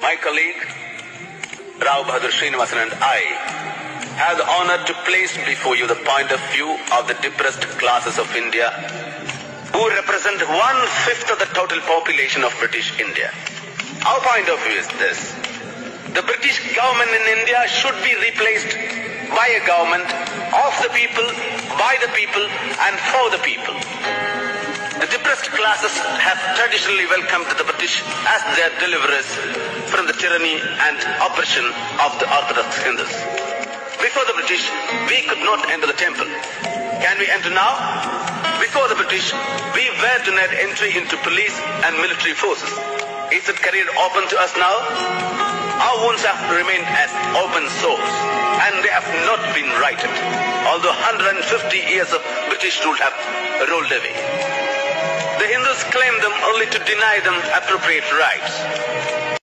My colleague, Rao Bahadur Srinivasan and I have the honor to place before you the point of view of the depressed classes of India who represent 1/5 of the total population of British India. Our point of view is this. The British government in India should be replaced by a government of the people, by the people and for the people. The depressed classes have traditionally welcomed the British as their deliverers from the tyranny and oppression of the Orthodox Hindus. Before the British, we could not enter the temple. Can we enter now? Before the British, we were denied entry into police and military forces. Is that career open to us now? Our wounds have remained as open sores, and they have not been righted, although 150 years of British rule have rolled away. The Hindus claim them only to deny them appropriate rights.